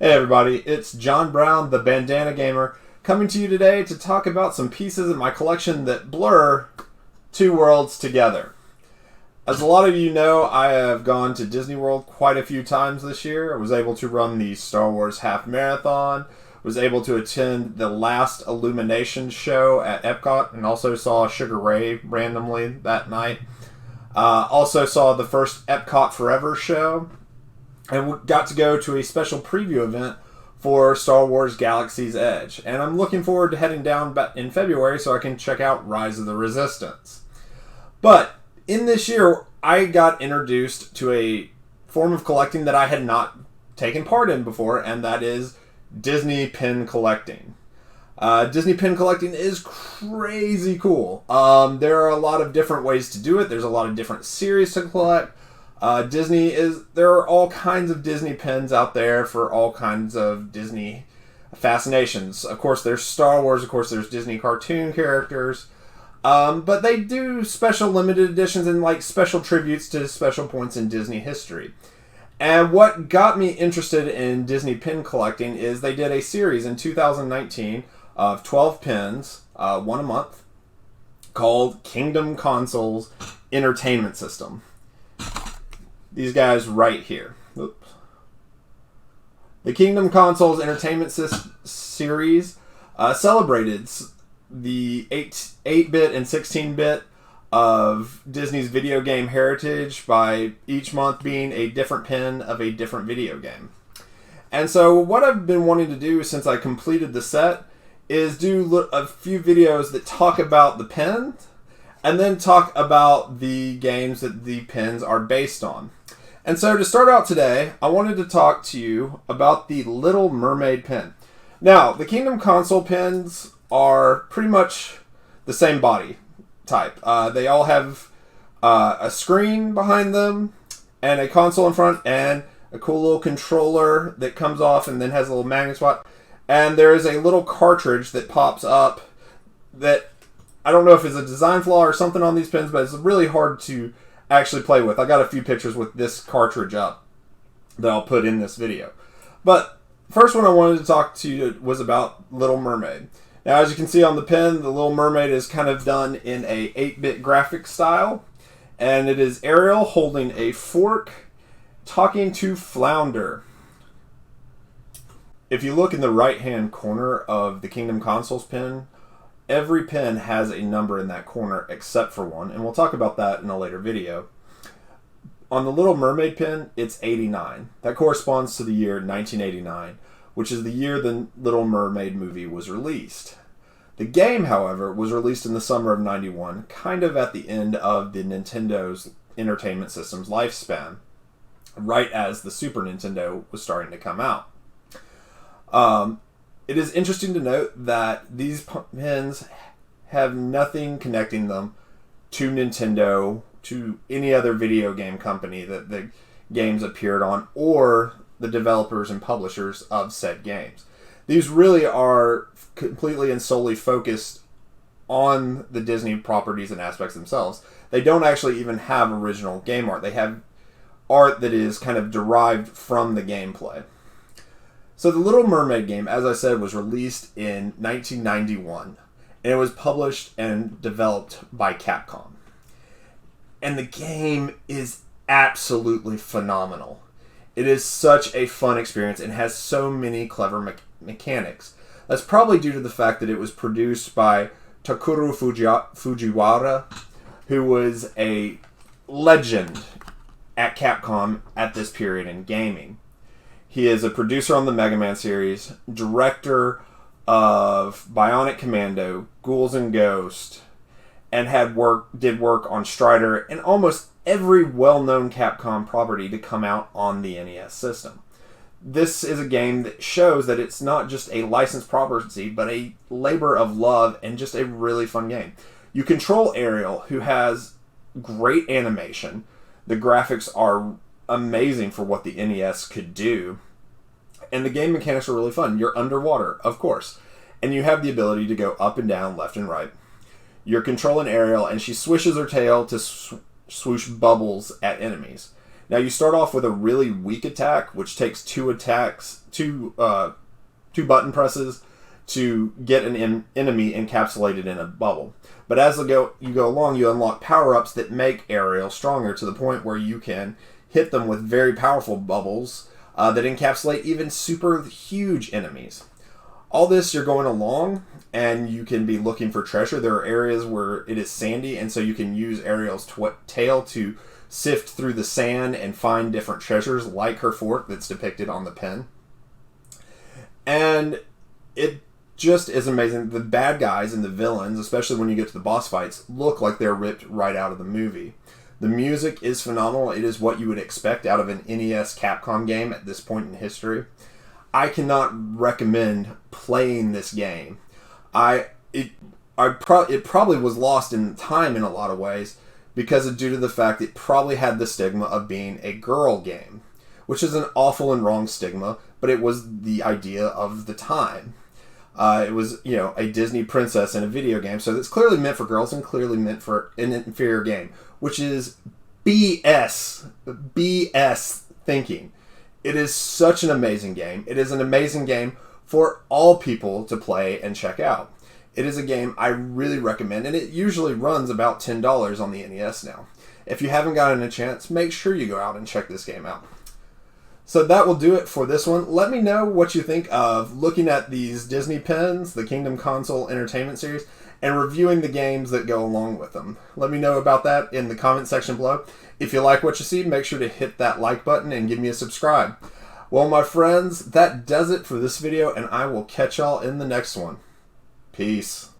Hey everybody, it's John Brown, the Bandana Gamer, coming to you today to talk about some pieces in my collection that blur two worlds together. As a lot of you know, I have gone to Disney World quite a few times this year. I was able to run the Star Wars Half Marathon, was able to attend the last Illumination show at Epcot, and also saw Sugar Ray randomly that night. Also saw the first Epcot Forever show, and got to go to a special preview event for Star Wars Galaxy's Edge. And I'm looking forward to heading down in February so I can check out Rise of the Resistance. But in this year, I got introduced to a form of collecting that I had not taken part in before, and that is Disney pin collecting. Disney pin collecting is crazy cool. There are a lot of different ways to do it. There's a lot of different series to collect. There are all kinds of Disney pins out there for all kinds of Disney fascinations. Of course, there's Star Wars. Of course, there's Disney cartoon characters. But they do special limited editions and like special tributes to special points in Disney history. And what got me interested in Disney pin collecting is they did a series in 2019 of 12 pins, one a month, called Kingdom Consoles Entertainment System. These guys right here. Oops. The Kingdom Consoles Entertainment series celebrated the 8-bit and 16-bit of Disney's video game heritage by each month being a different pin of a different video game. And so what I've been wanting to do since I completed the set is do a few videos that talk about the pins and then talk about the games that the pins are based on. And so to start out today, I wanted to talk to you about the Little Mermaid pin. Now, the Kingdom Console pins are pretty much the same body type. They all have a screen behind them and a console in front and a cool little controller that comes off and then has a little magnet spot. And there is a little cartridge that pops up that I don't know if it's a design flaw or something on these pins, but it's really hard to actually play with. I got a few pictures with this cartridge up that I'll put in this video. But first one I wanted to talk to you was about Little Mermaid. Now, as you can see on the pin, the Little Mermaid is kind of done in a 8-bit graphic style, and it is Ariel holding a fork, talking to Flounder. If you look in the right-hand corner of the Kingdom Consoles pin, every pin has a number in that corner except for one, and we'll talk about that in a later video. On the Little Mermaid pin, it's 89. That corresponds to the year 1989, which is the year the Little Mermaid movie was released. The game, however, was released in the summer of 91, kind of at the end of the Nintendo's Entertainment System's lifespan, right as the Super Nintendo was starting to come out. It is interesting to note that these pins have nothing connecting them to Nintendo, to any other video game company that the games appeared on, or the developers and publishers of said games. These really are completely and solely focused on the Disney properties and aspects themselves. They don't actually even have original game art. They have art that is kind of derived from the gameplay. So the Little Mermaid game, as I said, was released in 1991, and it was published and developed by Capcom. And the game is absolutely phenomenal. It is such a fun experience and has so many clever mechanics. That's probably due to the fact that it was produced by Takeru Fujiwara, who was a legend at Capcom at this period in gaming. He is a producer on the Mega Man series, director of Bionic Commando, Ghouls and Ghosts, and did work on Strider and almost every well-known Capcom property to come out on the NES system. This is a game that shows that it's not just a licensed property, but a labor of love and just a really fun game. You control Ariel, who has great animation. The graphics are amazing for what the NES could do. And the game mechanics are really fun. You're underwater, of course. And you have the ability to go up and down, left and right. You're controlling Ariel, and she swishes her tail to swoosh bubbles at enemies. Now you start off with a really weak attack, which takes two button presses to get an enemy encapsulated in a bubble. But as you go along, you unlock power-ups that make Ariel stronger to the point where you can hit them with very powerful bubbles that encapsulate even super huge enemies. All this, you're going along, and you can be looking for treasure. There are areas where it is sandy, and so you can use Ariel's tail to sift through the sand and find different treasures, like her fork that's depicted on the pin. And it just is amazing. The bad guys and the villains, especially when you get to the boss fights, look like they're ripped right out of the movie. The music is phenomenal. It is what you would expect out of an NES Capcom game at this point in history. I cannot recommend playing this game. It probably was lost in time in a lot of ways because due to the fact it probably had the stigma of being a girl game, which is an awful and wrong stigma, but it was the idea of the time. It was, a Disney princess in a video game, so it's clearly meant for girls and clearly meant for an inferior game, which is BS thinking. It is such an amazing game. It is an amazing game for all people to play and check out. It is a game I really recommend, and it usually runs about $10 on the NES now. If you haven't gotten a chance, make sure you go out and check this game out. So that will do it for this one. Let me know what you think of looking at these Disney pins, the Kingdom Console Entertainment Series, and reviewing the games that go along with them. Let me know about that in the comment section below. If you like what you see, make sure to hit that like button and give me a subscribe. Well, my friends, that does it for this video, and I will catch y'all in the next one. Peace.